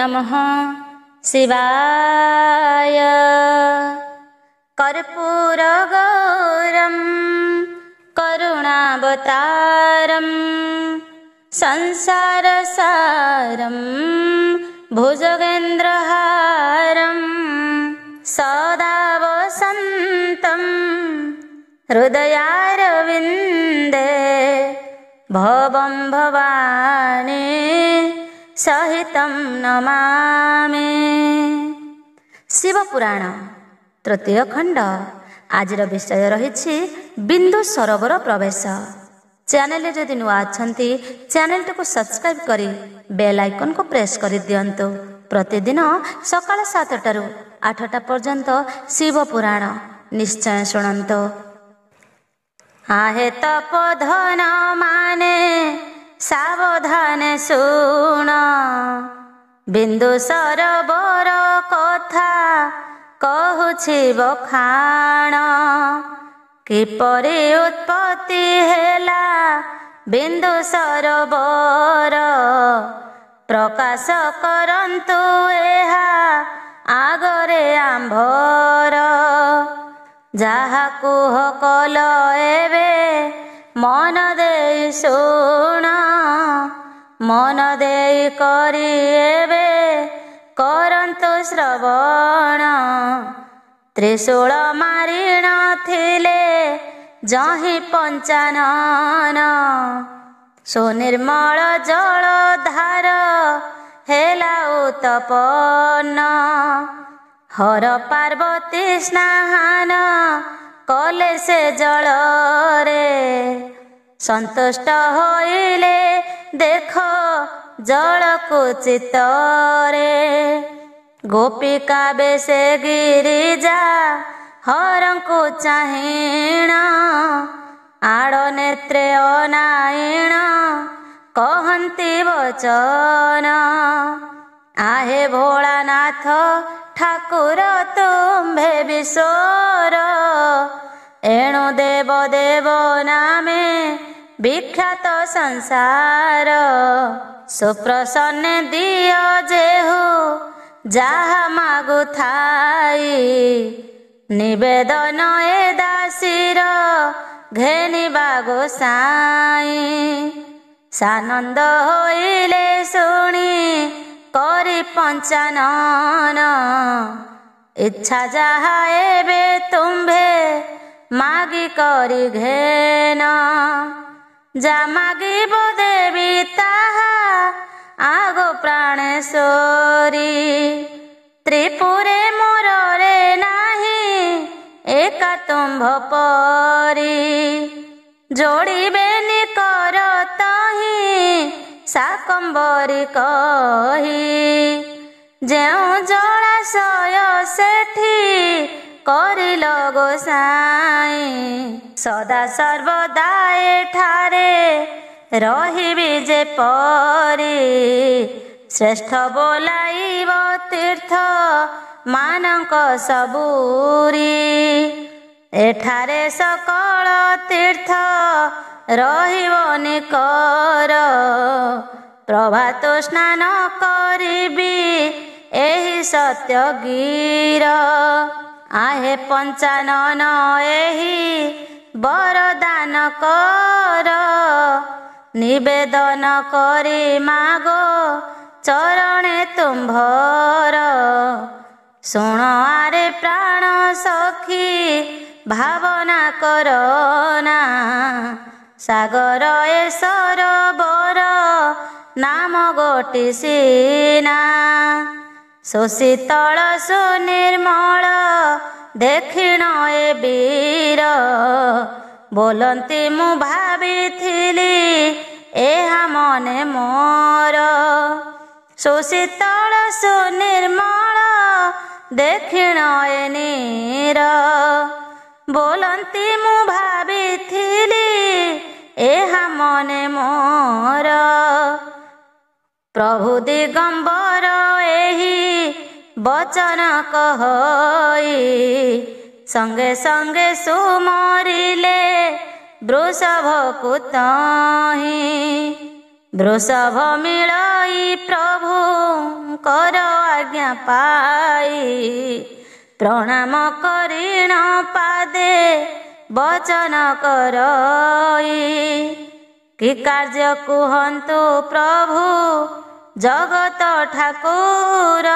नमः शिवाय। कर्पूरगौरं करुणावतारं संसारसारं भुजगेन्द्रहारं सदा वसन्तं हृदयारविन्दे भवं भवानी सहितं नमामि। शिवपुराण तृतीय खंड। आजिर विषय रही बिंदु सरोवर प्रवेश। चैनल जदि नुआ अच्छी चैनल को सब्सक्राइब करी बेल आइकन को प्रेस कर दियंतु। प्रतिदिन सकाळ 7टाରୁ 8टा पर्यंत शिवपुराण निश्चय शुणंतु। आहे तपोधन माने सावधान शुण, बिंदु सरोवर कथा कहुछि बखाण। किपरि उत्पत्ति हेला बिंदु सरोवर, प्रकाश करंतु एहा आगरे आंभर। जाहा कुह कल एबे मन देई शुण, मन देई करी एबे करंतु श्रवण। त्रिशूल मारी नथिले जहि पंचानन, सुनिर्मल जल धार हेला उत्पन्न। हर पार्वती स्नान कले से जल रे, संतुष्ट होइले देख जल को चित्तरे। गोपिका बेसे गिरिजा हरं को चाहिण, आड़ नेत्रे अनाइण कहन्ति वचन। आहे भोलानाथ ठाकुर तुम्भे विश्वर, एणु देव देव नामे विख्यात संसार। सुप्रसन्न दिय जेहु जाहा मागु थाई, निवेदन ए दासीर घेनिबा गोसाई। सानंद होइले शुणी करी पंचानन, इच्छा जाहा एबे तुम्भे मागी करी घेन। जा मागिब देवी ताहा आगो प्राणेश्वरी। त्रिपुरे मोर रे नाही एका तुम्भ परी, जोड़िबेनि कर तहि शाकंबरी कही। जेउ जलाशय सेठी करिल गोसाई, सदा सर्वदा एठारे रहिबि जे परी। श्रेष्ठ बोलाइब तीर्थ मानक सबूरी, एठारे सकल तीर्थ रहिबनि कर। प्रभात स्नान करिबि एहि सत्य गिर, आहे पंचानन एहि बरदान कर। निवेदन करी मागो चरणे तुम्भर, शुण आरे प्राण सखी भावना करना। सागर ए सरोवर नाम गोटी सीना, सुशीतल सुनिर्मल देखिण ए वीर। बोलंती मु भाविथिली एहा मने मोर, सुशीतल सुनिर्मल देखिण ए नीर। बोलंती मु भाविथिली एहा मने मोर। प्रभु दिगंबर एहि बचन कहई, संगे संगे सुमरिले वृषभ कुतहि। ବୃଷଭ ମିଳଇ ପ୍ରଭୁଙ୍କର ଆଜ୍ଞା ପାଇ ପ୍ରଣାମ କରିଣ ପାଦେ ବଚନ କରଇ କି କାର୍ଯ୍ୟ କୁହନ୍ତୁ ପ୍ରଭୁ ଜଗତ ଠାକୁର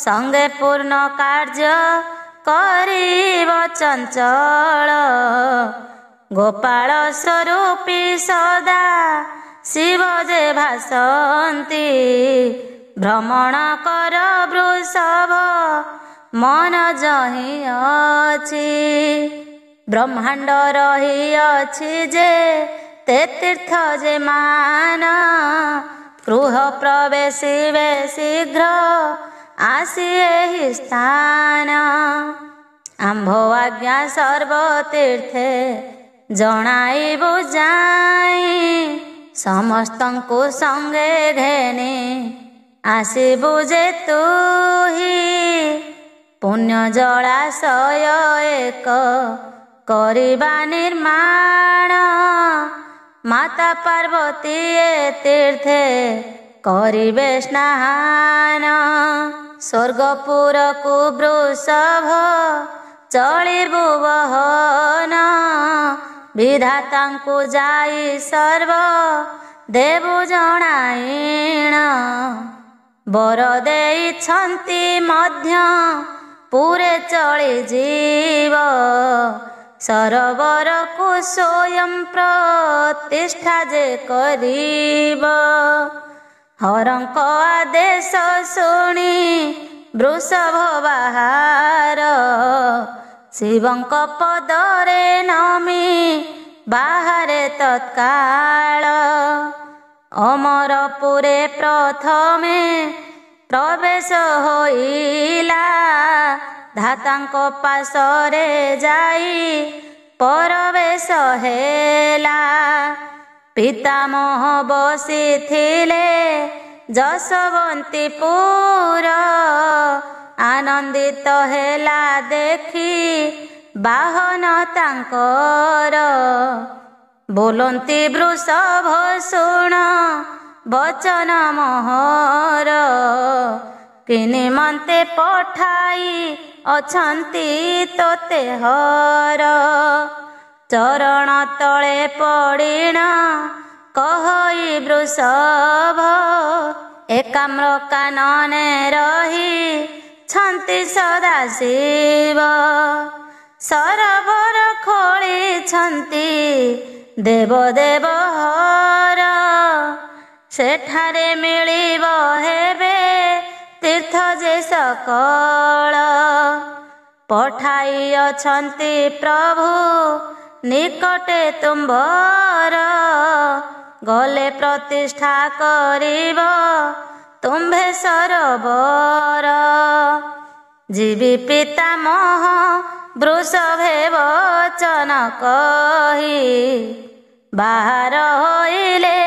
ସଙ୍ଗେ ପୂର୍ଣ୍ଣ କାର୍ଯ୍ୟ କରିବ ଚଞ୍ଚଳ ଗୋପାଳ ସ୍ୱରୂପୀ ସଦା ଶିବ ଯେ ଭାସନ୍ତି ଭ୍ରମଣ କର ବୃଷଭ ମନ ଯହିଁ ଅଛି ବ୍ରହ୍ମାଣ୍ଡ ରହିଅଛି ଯେ ତେ ତୀର୍ଥ ଯେ ମାନ ଗୃହ ପ୍ରବେଶିବେ ଶୀଘ୍ର ଆସି ଏହି ସ୍ଥାନ ଆମ୍ଭ ଆଜ୍ଞା ସର୍ବତୀର୍ଥେ ଜଣାଇବୁ ଯାଇ ସମସ୍ତଙ୍କୁ ସଙ୍ଗେ ଘେନି ଆସିବୁ ଯେ ତୁହି ପୁଣ୍ୟ ଜଳାଶୟ ଏକ କରିବା ନିର୍ମାଣ ମାତା ପାର୍ବତୀ ଏ ତୀର୍ଥେ କରିବେ ସ୍ନାନ ସ୍ୱର୍ଗପୁରକୁ ବୃଷଭ ଚଳିବୁ ବହନ ବିଧାତାଙ୍କୁ ଯାଇ ସର୍ବ ଦେବୁ ଜଣାଇଣ ବର ଦେଇଛନ୍ତି ମଧ୍ୟ ପୁରେ ଚଳିଯିବ ସରୋବରକୁ ସ୍ୱୟଂ ପ୍ରତିଷ୍ଠା ଯେ କରିବ ହରଙ୍କ ଆଦେଶ ଶୁଣି ବୃଷଭ ବାହାର ଶିବଙ୍କ ପଦରେ ନମି ବାହାରେ ତତ୍କାଳ ଅମରପୁରେ ପ୍ରଥମେ ପ୍ରବେଶ ହୋଇଲା ଧାତାଙ୍କ ପାଶରେ ଯାଇ ପରବେଶ ହେଲା ପିତାମହ ବସିଥିଲେ ଯଶୋବନ୍ତୀପୁର ଆନନ୍ଦିତ ହେଲା ଦେଖି ବାହନ ତାଙ୍କର ବୋଲନ୍ତି ବୃଷଭ ଶୁଣ ବଚନ ମୋହର କି ନିମନ୍ତେ ପଠାଇ ଅଛନ୍ତି ତୋତେ ହର ଚରଣ ତଳେ ପଡ଼ିଣ କହଇ ବୃଷଭ ଏକାମ୍ର କାନନେ ରହି ଛନ୍ତି ସଦା ଶିବ ସରୋବର ଖୋଳିଛନ୍ତି ଦେବ ଦେବ ହର ସେଠାରେ ମିଳିବ ହେବେ ତୀର୍ଥ ଯେ ସକଳ ପଠାଇ ଅଛନ୍ତି ପ୍ରଭୁ ନିକଟେ ତୁମ୍ଭର ଗଲେ ପ୍ରତିଷ୍ଠା କରିବ ତୁମ୍ଭେ ସରୋବର ଯିବି ପିତାମହ ବୃଷଭେ ବଚନ କହି ବାହାର ହୋଇଲେ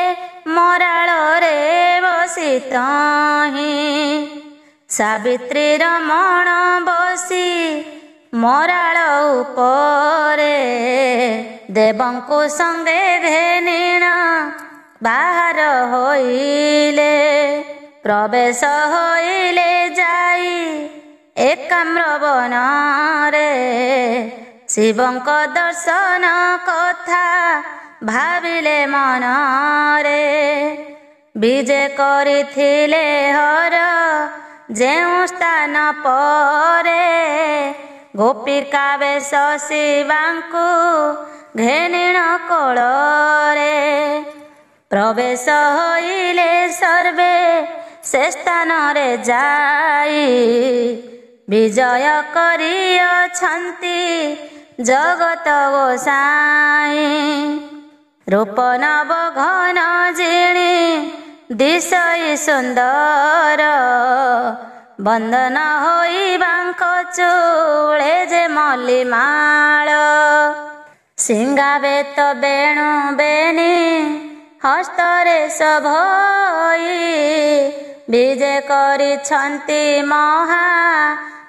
ମରାଳରେ ବସି ତହିଁ ସାବିତ୍ରୀ ରମଣ ବସି ମରାଳ ଉପରେ ଦେବଙ୍କୁ ସଙ୍ଗେ ଘେନିଣ ବାହାର ହୋଇଲେ ପ୍ରବେଶ ହୋଇଲେ ଯାଇ ଏକାମ୍ର ବନରେ ଶିବଙ୍କ ଦର୍ଶନ କଥା ଭାବିଲେ ମନରେ ବିଜେ କରିଥିଲେ ହର ଯେଉଁ ସ୍ଥାନ ପରେ ଗୋପିକା ବେଶ ଶିବାଙ୍କୁ ଘେନିଣ କୋଳରେ ପ୍ରବେଶ ହୋଇଲେ ସର୍ବେ ସେ ସ୍ଥାନରେ ଯାଇ ବିଜୟ କରିଅଛନ୍ତି ଜଗତ ଗୋସାଇଁ ରୂପ ନବ ଘନ ଜିଣି ଦିଶଇ ସୁନ୍ଦର ବନ୍ଦନ ହୋଇ ବାଙ୍କ ଚୂଳେ ଯେ ମଲ୍ଲିମାଳ ସିଂହାବେତ ବେଣୁ ବେନି ହସ୍ତରେ ସଭଇ ବିଜେ କରିଛନ୍ତି ମହା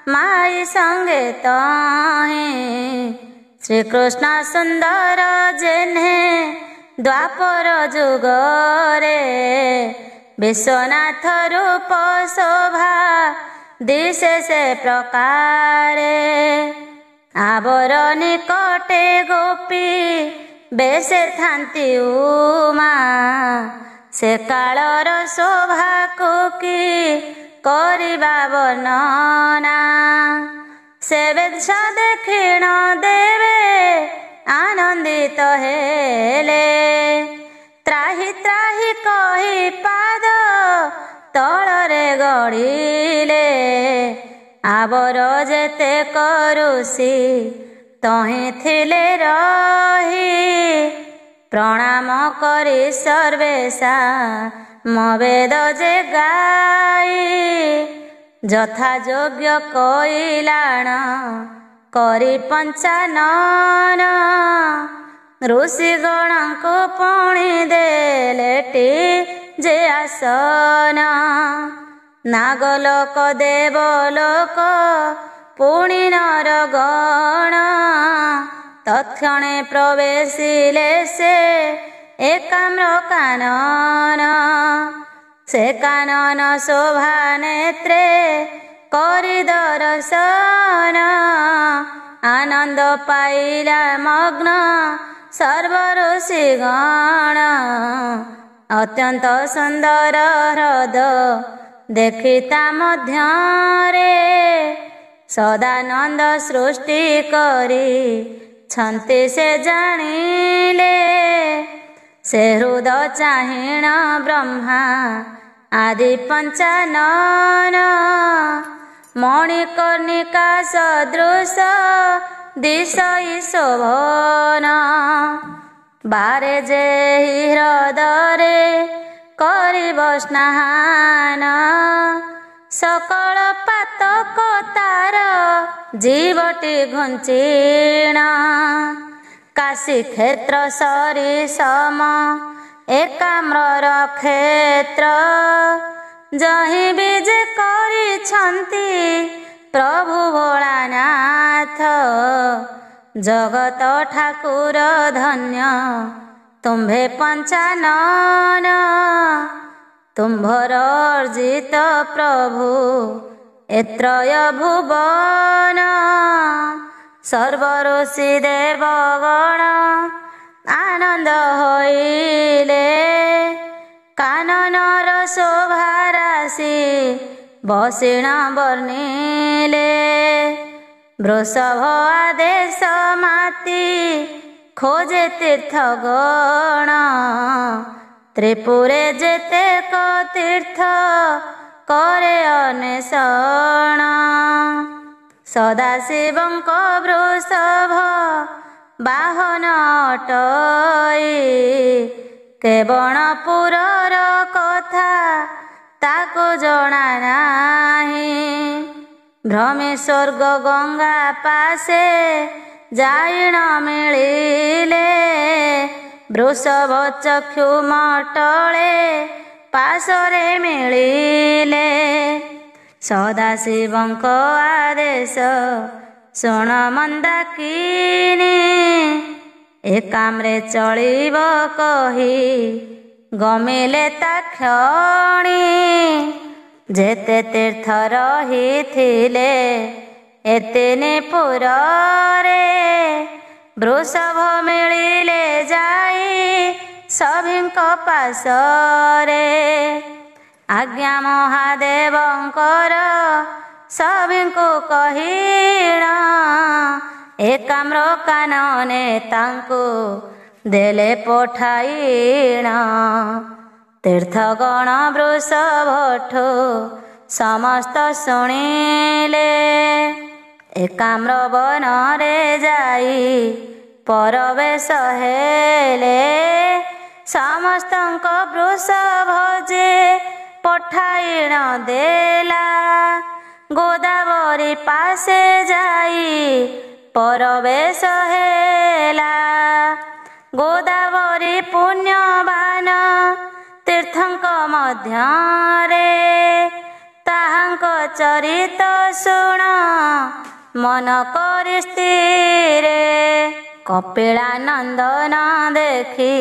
ମାଇ ସଙ୍ଗେ ତହିଁ ଶ୍ରୀକୃଷ୍ଣ ସୁନ୍ଦର ଜେହ୍ନେ ଦ୍ୱାପର ଯୁଗରେ ବିଶ୍ୱନାଥ ରୂପ ଶୋଭା ଦିଶେ ସେ ପ୍ରକାରେ। ଆବର ନିକଟେ ଗୋପୀ ବେଶେ ଥାନ୍ତି ଉମା, ସେ କାଳର ଶୋଭାକୁ କି କରିବା ବର୍ଣ୍ଣନା। ସେ ବେଶ ଦେଖିଣ ଦେବେ ଆନନ୍ଦିତ ହେଲେ, ତ୍ରାହି ତ୍ରାହି କହି ପାଦ ତଳରେ ଗଡ଼ିଲେ। ଆବର ଯେତେ କରୁସି ତହିଁ ଥିଲେ ରହି, ପ୍ରଣାମ କରି ସର୍ବେଶା ମବେଦ ଯେ ଗାଇ। ଯଥା ଯୋଗ୍ୟ କଇଲାଣ କରି ପଞ୍ଚାନନ, ଋଷିଗଣଙ୍କୁ ପୁଣି ଦେଲେଟି ଯେ ଆସନ। ନାଗଲୋକ ଦେବଲୋକ ପୁଣି ନରଗଣ, ତତ୍କ୍ଷଣେ ପ୍ରବେଶିଲେ ସେ ଏକାମ୍ର କାନନ। ସେ କାନନ ଶୋଭା ନେତ୍ରେ କରି ଦର୍ଶନ, ଆନନ୍ଦ ପାଇଲା ମଗ୍ନ ସର୍ବ ଋଷିଗଣ। ଅତ୍ୟନ୍ତ ସୁନ୍ଦର ହ୍ରଦ ଦେଖି ତା ମଧ୍ୟରେ, ସଦାନନ୍ଦ ସୃଷ୍ଟି କରିଛନ୍ତି ସେ ଜାଣିଲେ। ସେ ହୃଦ ଚାହିଣ ବ୍ରହ୍ମା ଆଦି ପଞ୍ଚାନନ, ମଣିକର୍ଣ୍ଣିକା ସଦୃଶ ଦିଶଇ ଶୋଭନ। ବାରେ ଯେହି ହ୍ରଦରେ କରିବ ସ୍ନାନ, ସକଳ ପାତକ ତାର ଜୀବଟି ଘୁଞ୍ଚିଣ। କାଶୀ କ୍ଷେତ୍ର ସରିସମ ଏକାମ୍ରର କ୍ଷେତ୍ର, ଯହିଁ ବି ଯେ କରିଛନ୍ତି ପ୍ରଭୁ ଭୋଳାନାଥ। ଜଗତ ଠାକୁର ଧନ୍ୟ ତୁମ୍ଭେ ପଞ୍ଚାନନ, ତୁମ୍ଭର ଅର୍ଜିତ ପ୍ରଭୁ ଏତ୍ରୟ ଭୁବନ। ସର୍ବ ଋଷି ଦେବଗଣ ଆନନ୍ଦ ହୋଇଲେ, କାନନର ଶୋଭା ରାଶି ବସିଣ ବର୍ଣ୍ଣିଲେ। ବୃଷଭ ଆଦେଶ ମାତି ଖୋଜେ ତୀର୍ଥଗଣ, ତ୍ରିପୁରେ ଯେତେକ ତୀର୍ଥ କରେ ଅନ୍ୱେଷଣ। ସଦାଶିବଙ୍କ ବୃଷଭ ବାହନ ଅଟଇ, କେବଣପୁରର କଥା ତାକୁ ଜଣା ନାହିଁ। ଭ୍ରମେ ସ୍ୱର୍ଗ ଗଙ୍ଗା ପାଶେ ଯାଇଣ ମିଳିଲେ, ବୃଷଭ ଚକ୍ଷୁ ମଟଳେ ପାଶରେ ମିଳିଲେ। ସଦାଶିବଙ୍କ ଆଦେଶ ଶୁଣ ମନ୍ଦାକିନୀ, ଏକାମ୍ରେ ଚଳିବ କହି ଗମିଲେ ତା କ୍ଷଣି। ଯେତେ ତୀର୍ଥ ରହିଥିଲେ ଏତିନି ପୁରରେ, ବୃଷଭ ମିଳିଲେ ଯାଇ ସଭିଙ୍କ ପାଶରେ। ଆଜ୍ଞା ମହାଦେବଙ୍କର ସଭିଙ୍କୁ କହିଣ, ଏକାମ୍ର କାନନେ ତାଙ୍କୁ ଦେଲେ ପଠାଇଣ। ତୀର୍ଥଗଣ ବୃଷଭଠୁ ସମସ୍ତ ଶୁଣିଲେ, ଏକାମ୍ର ବନରେ ଯାଇ ପରବେଶ ହେଲେ। ସମସ୍ତଙ୍କ ବୃଷଭ ଯେ ପଠାଇଣ ଦେଲା, ଗୋଦାବରୀ ପାଶେ ଯାଇ ପରବେଶ ହେଲା। ଗୋଦାବରୀ ପୁଣ୍ୟବାନ ତୀର୍ଥଙ୍କ ମଧ୍ୟରେ, ତାହାଙ୍କ ଚରିତ ଶୁଣ ମନ କରି ସ୍ଥିରେ। କପିଳାନନ୍ଦନ ଦେଖି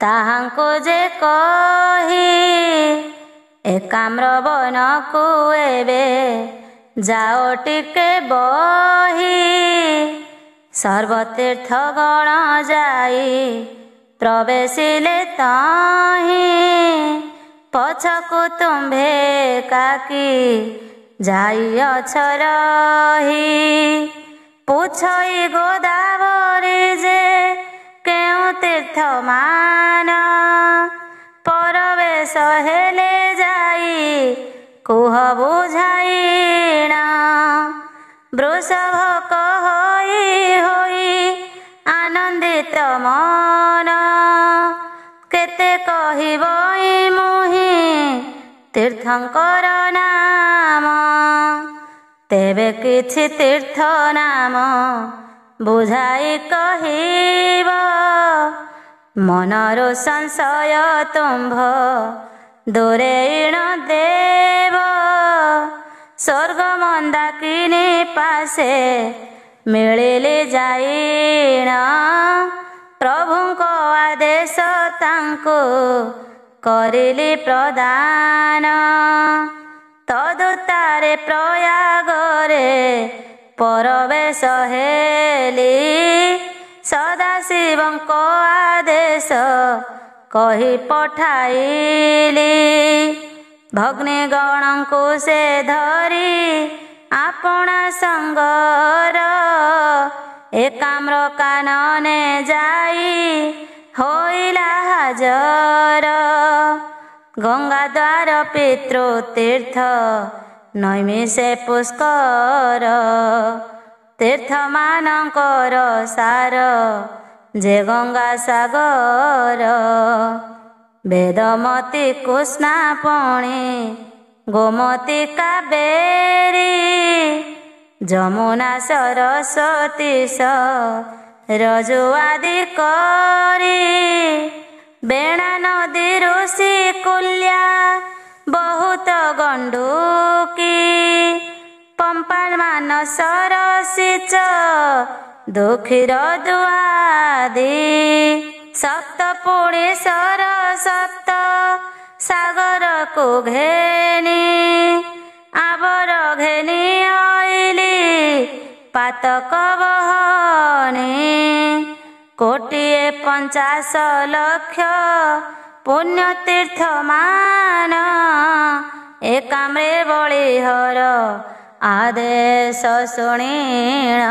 ତାହାଙ୍କୁ ଯେ କହି ଏକାମ୍ର ବନକୁ ଏବେ ଯାଅ ଟିକେ ବହି। ସର୍ବତୀର୍ଥ ଗଣ ଯାଇ ପ୍ରବେଶିଲେ ତହିଁ ପଛକୁ ତୁମ୍ଭେ କାକି ଯାଇଅଛ ରହି। ପୁଛଇ ଗୋଦାବରୀ ଯେ କେଉଁ ତୀର୍ଥ ମାନ ପରବେଶ ହେଲେ ଯାଇ କୁହ ବୁଝାଇଣ। ବୃଷଭ କହି ହୋଇ ଆନନ୍ଦିତ ମନ କେତେ କହିବ ମୁହିଁ ତୀର୍ଥଙ୍କର ନାମ। ତେବେ କିଛି ତୀର୍ଥ ନାମ ବୁଝାଇ କହିବ ମନରୁ ସଂଶୟ ତୁମ୍ଭ ଦୂରେଇଣ ଦେବ। ସ୍ୱର୍ଗ ମନ୍ଦାକିନୀ ପାଶେ ମିଳିଲି ଯାଇଣ ପ୍ରଭୁଙ୍କ ଆଦେଶ ତାଙ୍କୁ କରିଲି ପ୍ରଦାନ। ତଦୁତ୍ତାରେ ପ୍ରୟାଗରେ ପରବେଶ ହେଲି ସଦାଶିବଙ୍କ ଆଦେଶ କହି ପଠାଇଲି। ଭଗ୍ନୀଗଣଙ୍କୁ ସେ ଧରି ଆପଣା ସଙ୍ଗର ଏକାମ୍ର କାନନେ ଯାଇ ହୋଇଲା ହାଜର। ଗଙ୍ଗାଦ୍ୱାର ପିତୃତୀର୍ଥ ନୈମିଷେ ପୁଷ୍କର ତୀର୍ଥମାନଙ୍କର ସାର ଯେ ଗଙ୍ଗା ସାଗର। ବେଦମତୀ କୃଷ୍ଣା ପଣି ଗୋମତୀ କାବେରୀ ଯମୁନା ସରସ୍ୱତୀ ରଜୁ ଆଦି କରି ବେଣା ନଦୀ ଋଷି କୁଲ୍ୟା ବହୁତ ଗଣ୍ଡୁକୀ ପମ୍ପା ମାନସର ସିଚ ଦୁଃଖୀର ଦୁଆଦି। ସପ୍ତ ପୁଣି ସରସପ୍ତ ସାଗରକୁ ଘେନି ଆବର ଘେନି ଅଇଲି ପାତକ ବହନି। କୋଟିଏ 50 ଲକ୍ଷ ପୁଣ୍ୟତୀର୍ଥ ମାନ ଏକାମ୍ରେ ବଳିହର ଆଦେଶ ଶୁଣିଣ।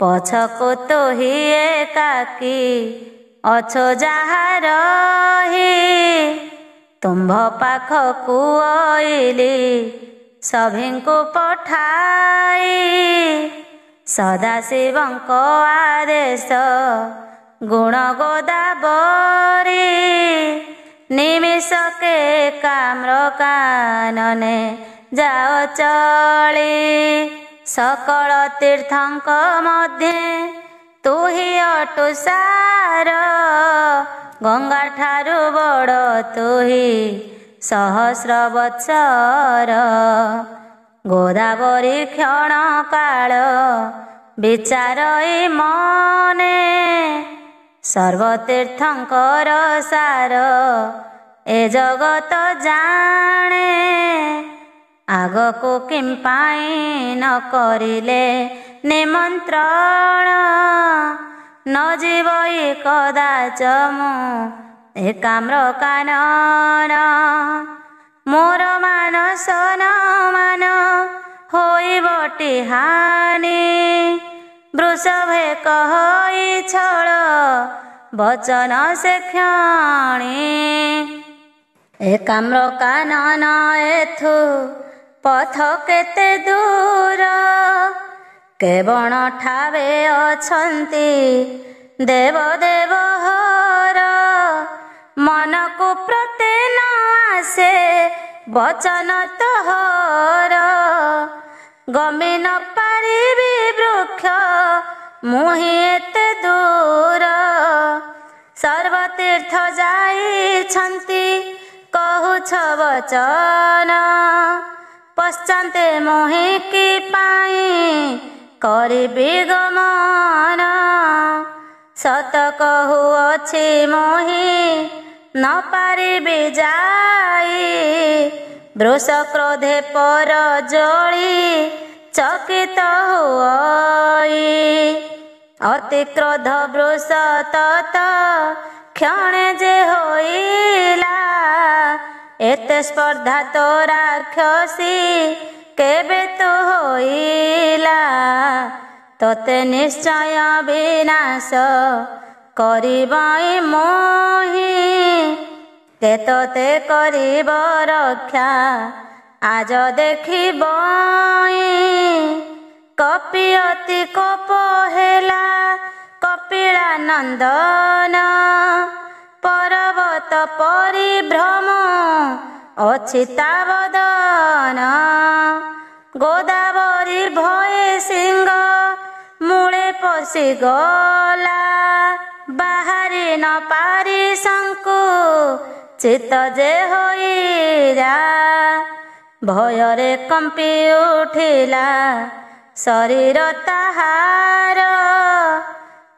ପଛକୁ ତୁହି ଏକାକୀ ଅଛୁ ଯାହା ରହି ତୁମ୍ଭ ପାଖକୁ ଅଇଲି ସଭିଙ୍କୁ ପଠାଇ। ସଦାଶିବଙ୍କ ଆଦେଶ ଗୁଣ ଗୋଦାବରୀ ନିମିଷକେ ଏକାମ୍ର କାନନେ ଯାଅ ଚଳି। ସକଳ ତୀର୍ଥଙ୍କ ମଧ୍ୟେ ତୁହି ଅଟୁ ସାର ଗଙ୍ଗା ଠାରୁ ବଡ଼ ତୁହି ସହସ୍ର ବତ୍ସର। ଗୋଦାବରୀ କ୍ଷଣ କାଳ ବିଚାରଇ ମନେ ସର୍ବତୀର୍ଥଙ୍କର ସାର ଏ ଜଗତ ଜାଣେ। ଆଗକୁ କିମ୍ପାଇଁ ନ କରିଲେ ନିମନ୍ତ୍ରଣ ନ ଯିବଇ କଦାଚ ମୁଁ ଏକାମ୍ର କାନନ। ମୋର ମାନସ ନ ମାନ ହୋଇବଟି ହାନି ବୃଷଭେ କହି ଛଳ ବଚନ ସେ କ୍ଷଣି। ଏକାମ୍ର କାନନ ଏଥୁ ପଥ କେତେ ଦୂର କେବଣ ଠାବେ ଅଛନ୍ତି ଦେବ ଦେବ ହର। ମନକୁ ପ୍ରତେ ନ ଆସେ ବଚନ ତୋହର ଗମି ନ ପାରିବି ବୃକ୍ଷ ମୁହିଁ ଏତେ ଦୂର। ସର୍ବତୀର୍ଥ ଯାଇଛନ୍ତି କହୁଛ ବଚନ ପଶ୍ଚାନ୍ତେ ମୁହିଁ କି ପାଇଁ କରିବି ଗମନ। ସତ କହୁଅଛି ମୁହିଁ ନ ପାରିବି ଯାଇ, ବୃଷ କ୍ରୋଧେ ପର ଜଳି ଚକିତ ହୁଅଇ। ଅତି କ୍ରୋଧ ବୃଷ ତତ କ୍ଷଣେ ଯେ ହୋଇଲା, ଏତେ ସ୍ପର୍ଦ୍ଧା ତୋ ରାକ୍ଷସୀ କେବେ ତୁ ହୋଇଲା। ତୋତେ ନିଶ୍ଚୟ ବିନାଶ କରିବଇ ମୁହିଁ, କେ ତୋତେ କରିବ ରକ୍ଷା ଆଜ ଦେଖିବଇ। କପି ଅତି କୋପ ହେଲା କପିଳାନନ୍ଦନ, ପର୍ବତ ପରିଭ୍ରମ ଅଛି ତା ବଦନ। ଗୋଦାବରୀ ଭୟେ ସିଂହ ମୂଳେ ପଶିଗଲା, ବାହାରି ନ ପାରି ଶଙ୍କୁ ଚିତ ଯେ ହୋଇରା। ଭୟରେ କମ୍ପି ଉଠିଲା ଶରୀର ତାହାର,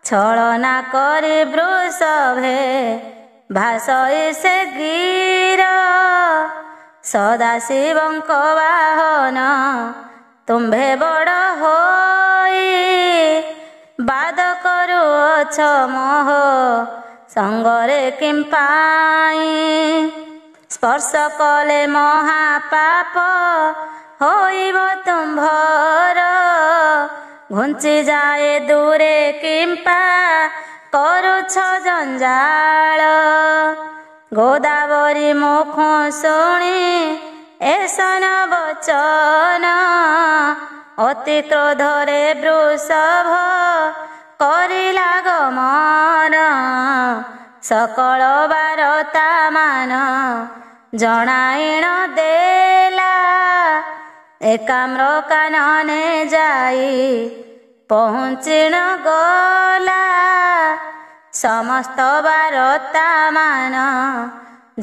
ଛଳନା କରି ବୃଷଭେ ଭାସଇ ସେ ଗିର। ସଦାଶିବଙ୍କ ବାହନ ତୁମ୍ଭେ ବଡ଼ ହୋଇ, ବାଦ କରୁଅଛ ମୋହ ସଙ୍ଗରେ କିମ୍ପାଇଁ। ସ୍ପର୍ଶ କଲେ ମହାପାପ ହୋଇବ ତୁମ୍ଭର, ଘୁଞ୍ଚି ଯାଏ ଦୂରେ କିମ୍ପା କରୁଛ ଜଞ୍ଜାଳ। ଗୋଦାବରୀ ମୁଖ ଶୁଣି ଏସନ ବଚନ, ଅତି କ୍ରୋଧରେ ବୃଷଭ କରିଲା ଗମନ। ସକଳ ବାରତା ମାନ ଜଣାଇଣ ଦେଲା, ଏକାମ୍ର କାନନେ ଯାଇ ପହୁଞ୍ଚିଣ ଗଲା। ସମସ୍ତ ବାରତା ମାନ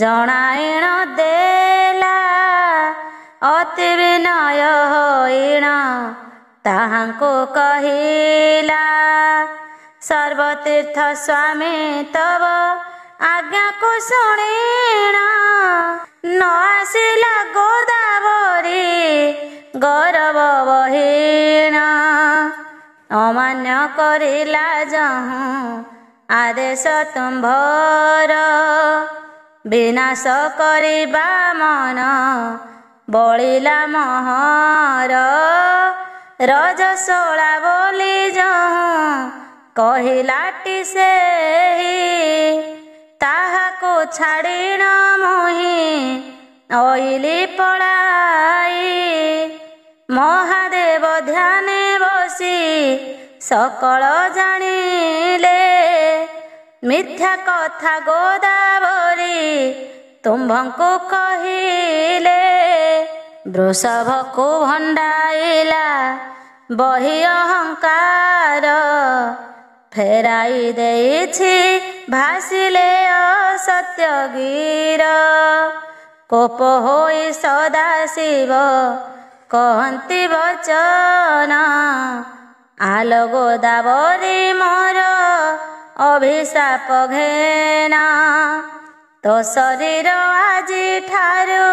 ଜଣାଇଣ ଦେଲା, ଅତି ବିନୟ ହୋଇଣ ତାହାଙ୍କୁ କହିଲା। ସର୍ବତୀର୍ଥ ସ୍ୱାମୀ ତବ ଆଜ୍ଞାକୁ ଶୁଣିଣ, ନ ଆସିଲା ଗୋଦାବରୀ ଗୌରବ ବହିଣ। ଅମାନ୍ୟ କରିଲା ଯହୁଁ ଆଦେଶ ତୁମ୍ଭର, ବିନାଶ କରିବା ମନ ବଳିଲା ମହର। ରଜସ୍ୱଳା ବୋଲି ଯହୁଁ କହିଲାଟି ସେହି, ତାହାକୁ ଛାଡ଼ିଣ ମୁହିଁ ଅଇଲି ପଳାଇ। ମହାଦେବ ଧ୍ୟାନେ ବସି ସକଳ ଜାଣିଲେ, ମିଥ୍ୟା କଥା ଗୋଦାବରୀ ତୁମ୍ଭଙ୍କୁ କହିଲେ। ବୃଷଭକୁ ଭଣ୍ଡାଇଲା ବହି ଅହଙ୍କାର, ଫେରାଇ ଦେଇଛି ଭାସିଲେ ଅସତ୍ୟ ଗିର। କୋପ ହୋଇ ସଦାଶିବ କହନ୍ତି ବଚନ, ଆଲୋ ଗୋଦାବରୀ ମୋର ଅଭିଶାପ ଘେନ। ତୋ ଶରୀର ଆଜିଠାରୁ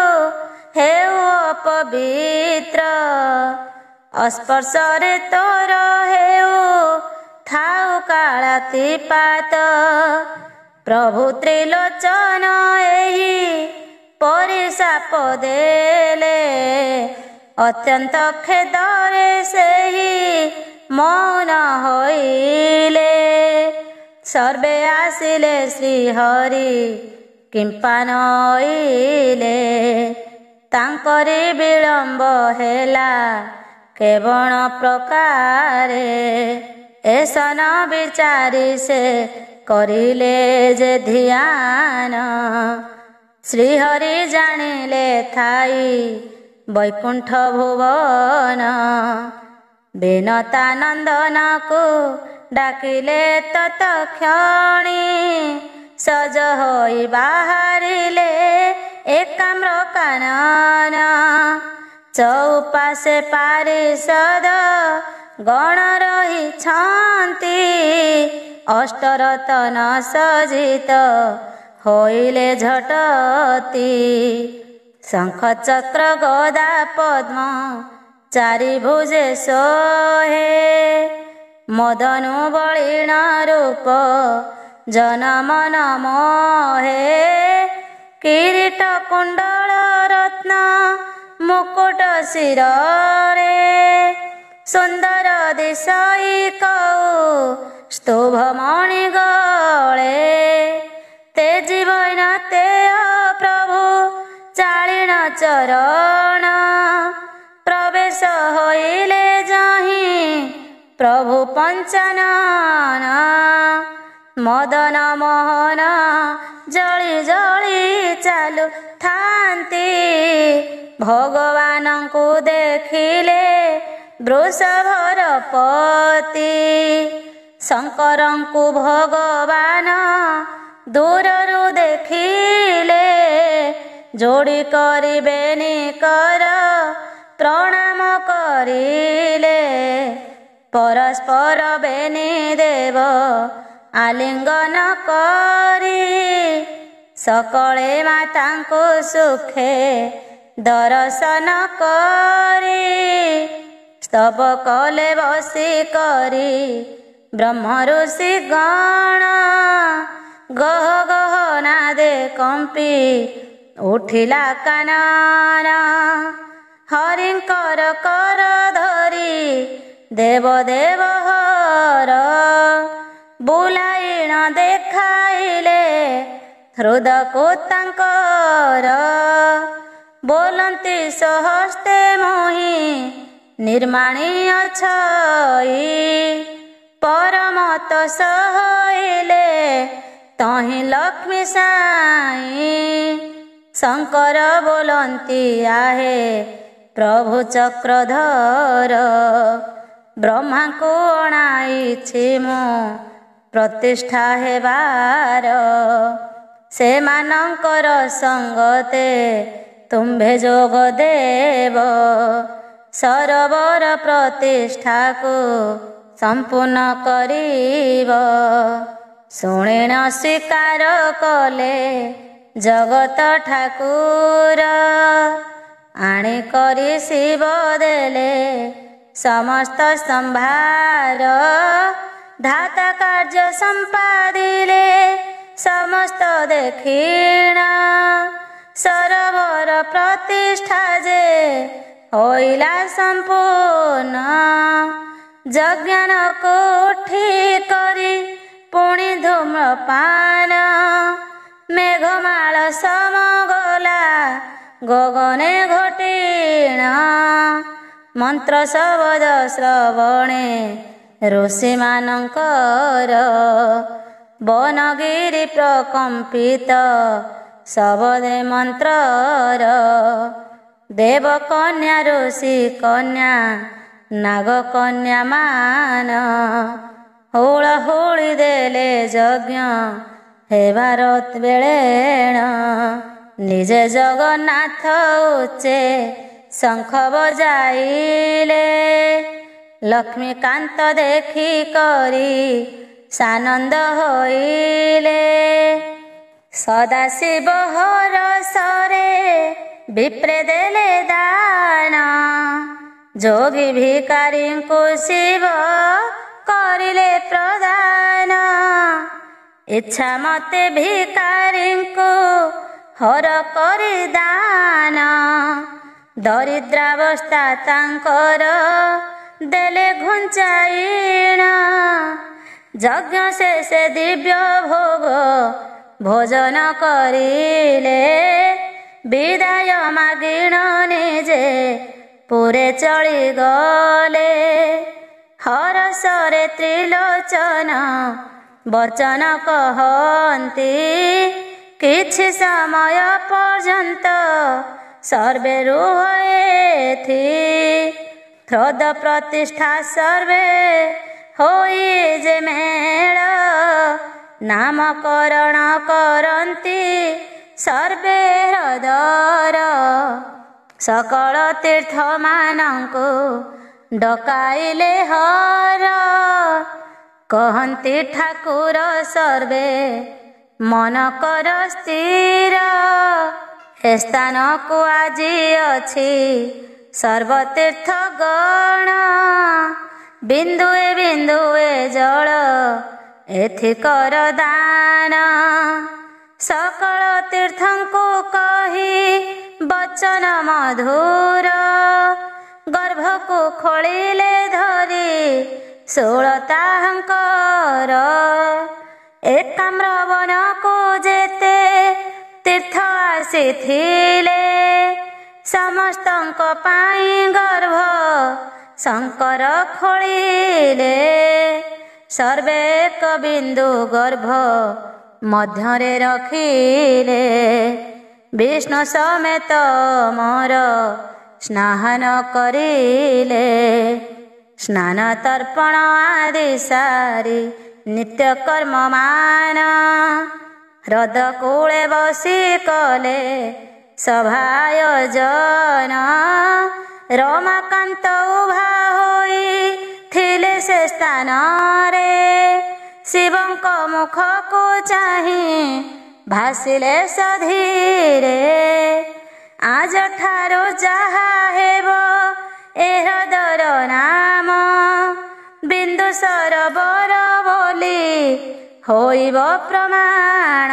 ହେଉ ଅପବିତ୍ର, ଅସ୍ପର୍ଶରେ ତୋର ହେଉ ଥାଉ କାଳାତିପାତ। ପ୍ରଭୁ ତ୍ରିଲୋଚନ ଏହି ପରିଶାପ ଦେଲେ, ଅତ୍ୟନ୍ତ ଖେଦରେ ସେହି ମୌନ ହୋଇଲେ। ସର୍ବେ ଆସିଲେ ଶ୍ରୀହରି କିମ୍ପା ନଇଲେ, ତାଙ୍କରି ବିଳମ୍ବ ହେଲା କେବଳ ପ୍ରକାରେ। ଏସନ ବିଚାରି ସେ କରିଲେ ଯେ ଧ୍ୟାନ, ଶ୍ରୀହରି ଜାଣିଲେ ଥାଇ ବୈକୁଣ୍ଠ ଭୁବନ। ବିନତାନନ୍ଦନକୁ ଡାକିଲେ ତତକ୍ଷଣି, ସଜ ହୋଇ ବାହାରିଲେ ଏକାମ୍ର କାନନ। ଚଉପାଶେ ପାରିଷଦ ଗଣ ରହିଛନ୍ତି ଅଷ୍ଟରତନ ସଜିତ ହୋଇଲେ ଝଟତି। ଶଙ୍ଖ ଚକ୍ର ଗଦା ପଦ୍ମ ଚାରିଭୁଜେ ଶୋହେ ମଦନୁ ବଳିଣ ରୂପ ଜନମନ ମୋହେ। କିରୀଟ କୁଣ୍ଡଳ ରତ୍ନ ମୁକୁଟ ଶିରରେ ସୁନ୍ଦର ଦିଶଇ କଉ ସ୍ତୁଭମଣି ଗଳେ। ତେଜି ବୈନ ତେୟ ପ୍ରଭୁ ଚାଳିଣ ଚରଣ ପ୍ରବେଶ ହୋଇଲେ ଯହିଁ ପ୍ରଭୁ ପଞ୍ଚାନନ। ମଦନ ମୋହନ ଜଳି ଜଳି ଚାଲୁଥାନ୍ତି ଭଗବାନଙ୍କୁ ଦେଖିଲେ ବୃଷଭର ପତି। ଶଙ୍କରଙ୍କୁ ଭଗବାନ ଦୂରରୁ ଦେଖିଲେ ଯୋଡ଼ି କରିବେନି କର ପ୍ରଣାମ କରିଲେ। ପରସ୍ପର ବେନି ଦେବ ଆଲିଙ୍ଗନ କରି ସକଳେ ମାତାଙ୍କୁ ସୁଖେ ଦର୍ଶନ କରି। ସ୍ତବ କଲେ ବସି କରି ବ୍ରହ୍ମ ଋଷି ଗଣ ଗହ ଗହ ନାଦେ କମ୍ପି ଉଠିଲା କାନନ। ହରିଙ୍କର କର ଧରି ଦେବ ଦେବ ହର ବୁଲାଇଣ ଦେଖାଇଲେ ହୃଦକୁ ତାଙ୍କର। ବୋଲନ୍ତି ସହସ୍ତେ ମୋହି ନିର୍ମାଣୀ ଅଛଇ ପରମତ ସହଇଲେ ତହିଁ ଲକ୍ଷ୍ମୀ ସାଇ। ଶଙ୍କର ବୋଲନ୍ତି ଆହେ ପ୍ରଭୁ ଚକ୍ରଧର ବ୍ରହ୍ମାଙ୍କୁ ଅଣାଇଛି ମୁଁ ପ୍ରତିଷ୍ଠା ହେବାର। ସେମାନଙ୍କର ସଙ୍ଗତେ ତୁମ୍ଭେ ଯୋଗ ଦେବ ସରୋବର ପ୍ରତିଷ୍ଠାକୁ ସମ୍ପୂର୍ଣ୍ଣ କରିବ। ଶୁଣିଣ ସ୍ୱୀକାର କଲେ ଜଗତ ଠାକୁର ଆଣି କରି ଶିବ ଦେଲେ ସମସ୍ତ ସମ୍ଭାର। ଧାତା କାର୍ଯ୍ୟ ସମ୍ପାଦିଲେ ସମସ୍ତ ଦେଖିଣ ସରୋବର ପ୍ରତିଷ୍ଠା ଯେ ହୋଇଲା ସମ୍ପୂର୍ଣ୍ଣ। ଯଜ୍ଞକୁ ଉଠି କରି ପୁଣି ଧୂମ୍ରପାନ ମେଘମାଳ ସମଗଲା ଗଗନେ ଘଟିଣ। ମନ୍ତ୍ର ଶବଦ ଶ୍ରବଣେ ଋଷିମାନଙ୍କର ବନଗିରି ପ୍ରକମ୍ପିତ ଶବଦେ ମନ୍ତ୍ରର। ଦେବ କନ୍ୟା ଋଷି କନ୍ୟା ନାଗ କନ୍ୟା ମାନ ହୁଳ ହୁଳି ଦେଲେ ଯଜ୍ଞ ହେବାର ବେଳେଣ। ନିଜେ ଜଗନ୍ନାଥ ଉଚ୍ଚେ ଶଙ୍ଖ ବଜାଇଲେ ଲକ୍ଷ୍ମୀକାନ୍ତ ଦେଖି କରି ସାନନ୍ଦ ହୋଇଲେ। ସଦାଶିବ ହରସରେ ବିପ୍ରେ ଦେଲେ ଦାନ ଯୋଗୀ ଭିକାରୀଙ୍କୁ ଶିବ କରିଲେ ପ୍ରଦାନ। ଇଚ୍ଛା ମତେ ଭିକାରୀଙ୍କୁ ହର କରି ଦାନ ଦରିଦ୍ରାବସ୍ଥା ତାଙ୍କର ଦେଲେ ଘୁଞ୍ଚାଇଣ। ଯଜ୍ଞ ଶେଷେ ଦିବ୍ୟ ଭୋଗ ଭୋଜନ କରିଲେ ବିଦାୟ ମାଗିଣ ନିଜେ ପୁରେ ଚଳିଗଲେ। ହରସରେ ତ୍ରିଲୋଚନ ବଚନ କହନ୍ତି କିଛି ସମୟ ପର୍ଯ୍ୟନ୍ତ ସର୍ବେ ରୁହ ଏଥି। ହ୍ରଦ ପ୍ରତିଷ୍ଠା ସର୍ବେ ହୋଇ ଯେ ମେଳ ନାମକରଣ କରନ୍ତି ସର୍ବେ ହ୍ରଦର। ସକଳ ତୀର୍ଥମାନଙ୍କୁ ଡକାଇଲେ ହର କହନ୍ତି ଠାକୁର ସର୍ବେ ମନ କର ସ୍ଥିର। ଏ ସ୍ଥାନକୁ ଆଜି ଅଛି ସର୍ବତୀର୍ଥ ଗଣ। ବିନ୍ଦୁଏ ବିନ୍ଦୁଏ ଜଳ ଏଥି କର ଦାନ। ସକଳ ତୀର୍ଥଙ୍କୁ କହି ବଚନ ମଧୁର ଗର୍ଭକୁ ଖୋଳିଲେ ଧରି 16 ତାହାଙ୍କର। ଏକାମ୍ର ବନକୁ ଯେତେ ତୀର୍ଥ ଆସିଥିଲେ ସମସ୍ତଙ୍କ ପାଇଁ ଗର୍ଭ ଶଙ୍କର ଖୋଳିଲେ। ସର୍ବେ ଏକ ବିନ୍ଦୁ ଗର୍ଭ ମଧ୍ୟରେ ରଖିଲେ। ବିଷ୍ଣୁ ସಮೇତ ମୋର ସ୍ନାନ କରିଲେ। ସ୍ନାନ ତର୍ପଣ ଆଦି ସାରି ନିତ୍ୟ କର୍ମ ମାନ ହ୍ରଦ କୂଳେ ବସି କଲେ ସଭାୟୋଜନ। ରମାକାନ୍ତ ଉଭା ହୋଇ ଥିଲେ ସେ ସ୍ଥାନରେ। ଶିବଙ୍କ ମୁଖକୁ ଚାହିଁ ଭାସିଲେ ସଧୀରେ। ଆଜଠାରୁ ଯାହା ହେବ ଏ ହ୍ରଦର ନାମ ବିନ୍ଦୁ ସରୋବର ବୋଲି ହୋଇବ ପ୍ରମାଣ।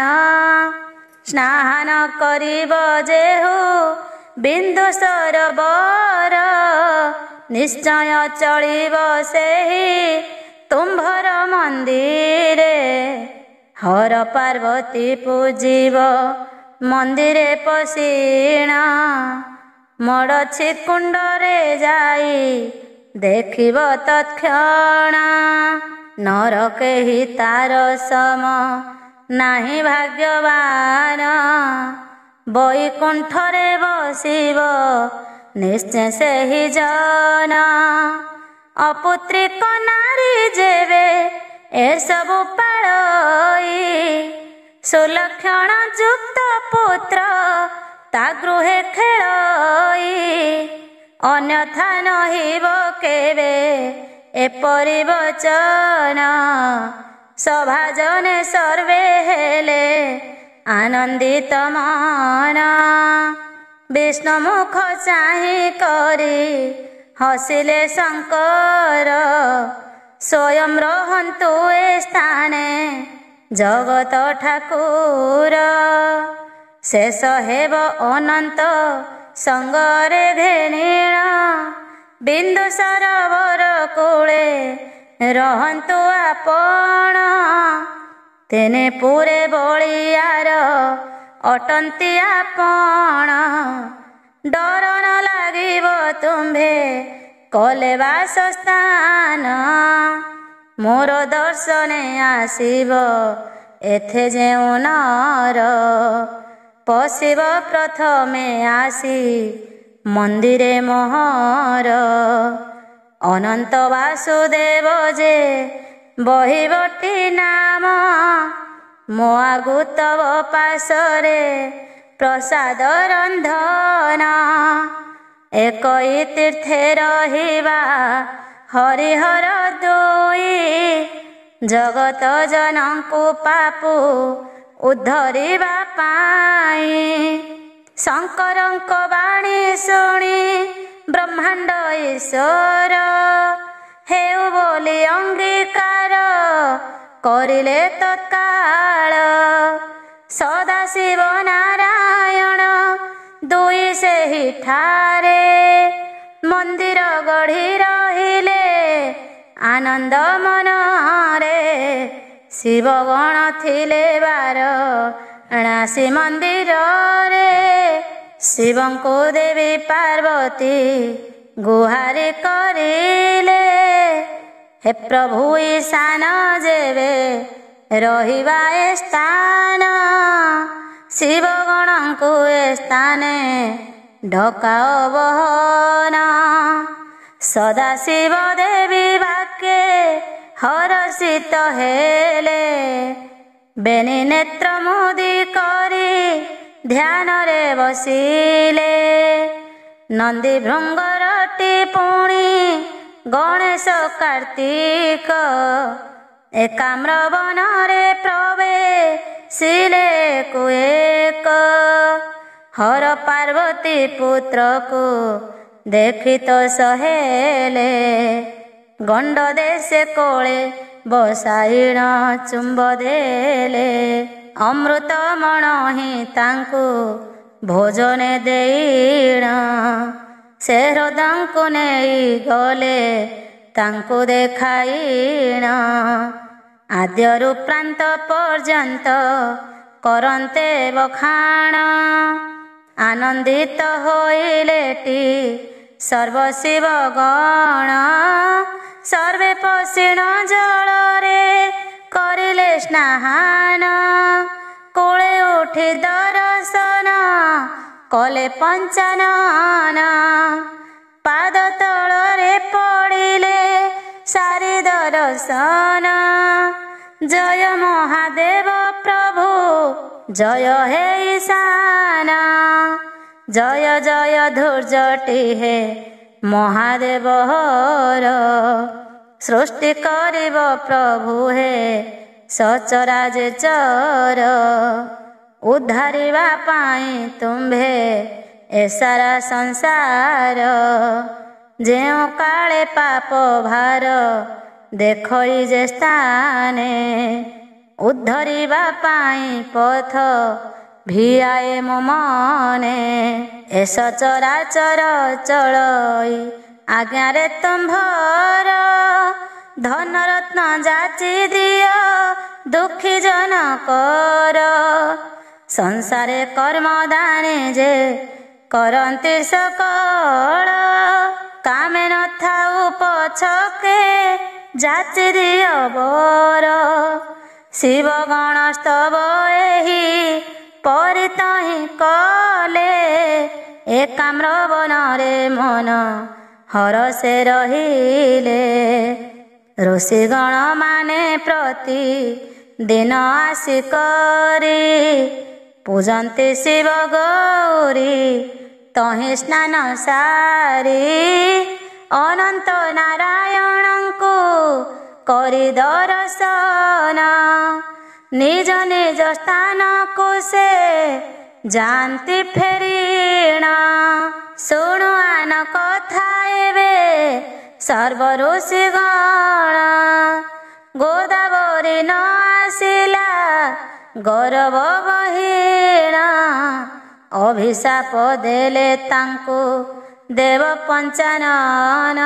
ସ୍ନାନ କରିବ ଯେହୁ ବିନ୍ଦୁ ସରୋବର ନିଶ୍ଚୟ ଚଳିବ ସେହି ତୁମ୍ଭର ମନ୍ଦିରେ। ହର ପାର୍ବତୀ ପୂଜିବ ମନ୍ଦିରେ ପଶିଣ। ମଡ଼ଛି କୁଣ୍ଡରେ ଯାଇ ଦେଖିବ ତତ୍କ୍ଷଣ। ନର କେହି ତାର ସମ ନାହିଁ ଭାଗ୍ୟବାନ। ବୈକୁଣ୍ଠରେ ବସିବ ନିଶ୍ଚୟ ସେହି ଜନ। ଅପୁତ୍ରିକ ନାରୀ ଯେବେ ଏସବୁ ପାଳଇ ସୁଲକ୍ଷଣ ଯୁକ୍ତ ପୁତ୍ର ତା ଗୃହେ ଖେଳଇ। ଅନ୍ୟଥା ନହିବ କେବେ ଏପରି ବଚନ। ସଭାଜନେ ସର୍ବେ ହେଲେ ଆନନ୍ଦିତ ମନ। ବିଷ୍ଣୁ ମୁଖ ଚାହିଁ କରି ହସିଲେ ଶଙ୍କର। ସ୍ୱୟଂ ରହନ୍ତୁ ଏ ସ୍ଥାନେ ଜଗତ ଠାକୁର। ଶେଷ ହେବ ଅନନ୍ତ ସଙ୍ଗରେ ଘେନିଣ। ବିନ୍ଦୁ ସରୋବର କୂଳେ ରହନ୍ତୁ ଆପଣ। ତେନେ ପୁରେ ବଳିୟାର ଅଟନ୍ତି ଆପଣ। ଡର ନ ଲାଗିବ ତୁମ୍ଭେ କଲେ ବାସସ୍ଥାନ। ମୋର ଦର୍ଶନେ ଆସିବ ଏଥେ ଯେଉଁ ନର। ପଶିବ ପ୍ରଥମେ ଆସି ମନ୍ଦିରେ ମୋହର। ଅନନ୍ତ ବାସୁଦେବ ଯେ ବହିବଟି ନାମ। ମୋ ଆଗୁ ତବ ପାଶରେ ପ୍ରସାଦ ରନ୍ଧନ। ଏକଇ ତୀର୍ଥେ ରହିବା ହରିହର ଦୁଇ। ଜଗତ ଜନଙ୍କୁ ପାପୁ ଉଦ୍ଧରିବା ପାଇଁ। ଶଙ୍କରଙ୍କ ବାଣୀ ଶୁଣି ବ୍ରହ୍ମାଣ୍ଡ ଈଶ୍ୱର ହେଉ ବୋଲି ଅଙ୍ଗୀକାର କରିଲେ ତତ୍କାଳ। ସଦାଶିବ ନାରାୟଣ ଦୁଇ ସେହିଠାରେ ମନ୍ଦିର ଗଢ଼ି ରହିଲେ ଆନନ୍ଦ ମନରେ। ଶିବଗଣ ଥିଲେ 12 ମନ୍ଦିରରେ। ଶିବଙ୍କୁ ଦେବୀ ପାର୍ବତୀ ଗୁହାରି କରିଲେ। ହେ ପ୍ରଭୁ ଈଶାନ ଯେବେ ରହିବା ଏ ସ୍ଥାନ। ଶିବଗଣଙ୍କୁ ଏ ସ୍ଥାନେ ଡକାଅ ବହନ। ସଦାଶିବ ଦେବୀ ବାକ୍ୟେ ହରଷିତ ହେଲେ। ବେନି ନେତ୍ର ମୁଦି କରି ଧ୍ୟାନରେ ବସିଲେ। ନନ୍ଦୀ ଭୃଙ୍ଗରଟି ପୁଣି ଗଣେଶ କାର୍ତ୍ତିକ ଏକାମ୍ର ବନରେ ପ୍ରବେଶିଲେ କୁଏକ। ହର ପାର୍ବତୀ ପୁତ୍ରକୁ ଦେଖି ତ ସହେଲେ, ଗଣ୍ଡ ଦେଶେ କୋଳେ ବସାଇଣ ଚୁମ୍ବ ଦେଲେ। ଅମୃତ ମଣ ହିଁ ତାଙ୍କୁ ଭୋଜନେ ଦେଇଣ, ସେ ହ୍ରଦଙ୍କୁ ନେଇ ଗଲେ ତାଙ୍କୁ ଦେଖାଇଣ। ଆଦ୍ୟରୁ ପ୍ରାନ୍ତ ପର୍ଯ୍ୟନ୍ତ କରନ୍ତେ ବଖାଣ, ଆନନ୍ଦିତ ହୋଇଲେଟି ସର୍ବଶିବ ଗଣ। ସର୍ବେ ପଶିଣ ଜଳରେ କରିଲେ ସ୍ନାହାନ, କୂଳେ ଉଠି ଦର୍ଶନ କଲେ ପଞ୍ଚାନନ। ପାଦ ତଳରେ ପଡ଼ିଲେ ସାରି ଦର୍ଶନ, ଜୟ ମହାଦେବ ପ୍ରଭୁ ଜୟ ହେ ଈଶାନ। ଜୟ ଜୟ ଧୂର୍ଜଟି ହେ ମହାଦେବ ହର, ସୃଷ୍ଟି କରିବ ପ୍ରଭୁ ହେ ସଚରାଚର। ଉଦ୍ଧାରିବା ପାଇଁ ତୁମ୍ଭେ ଏ ସାରା ସଂସାର, ଯେଉଁ କାଳେ ପାପ ଭାର ଦେଖଇ ଯେ ସ୍ଥାନେ। ଉଦ୍ଧରିବା ପାଇଁ ପଥ ଭିଆଏ ମୋ ମନେ, ଏ ସଚରାଚର ଚଳଇ ଆଜ୍ଞାରେ ତୁମ୍ଭର। ଧନରତ୍ନ ଯାଚି ଦିଅ ଦୁଃଖୀ ଜନକର, ସଂସାରେ କର୍ମ ଦାନେ ଯେ କରନ୍ତି ସକଳ। କାମେ ନଥାଉ ପଛକେ ଯାଚି ଦିଅ ବର, ଶିବ ଗଣ ସ୍ତବ ଏହି ପରିତହିଁ କଲେ। ଏକାମ୍ର ବନରେ ମନ ହରସେ ରହିଲେ, ଋଷିଗଣ ମାନେ ପ୍ରତି ଦିନ ଆସି କରି। ପୂଜନ୍ତି ଶିବ ଗୌରୀ ତହିଁ ସ୍ନାନ ସାରି, ଅନନ୍ତ ନାରାୟଣଙ୍କୁ କରି ଦର୍ଶନ। ନିଜ ନିଜ ସ୍ଥାନକୁ ସେ ଯାଆନ୍ତି ଫେରିଣ, ଶୁଣୁ ଆନ କଥା ଏବେ ସର୍ବ ଋଷିଗଣ। ଗୋଦାବରୀ ନ ଆସିଲା ଗୌରବ ବହିଣ, ଅଭିଶାପ ଦେଲେ ତାଙ୍କୁ ଦେବ ପଞ୍ଚାନନ।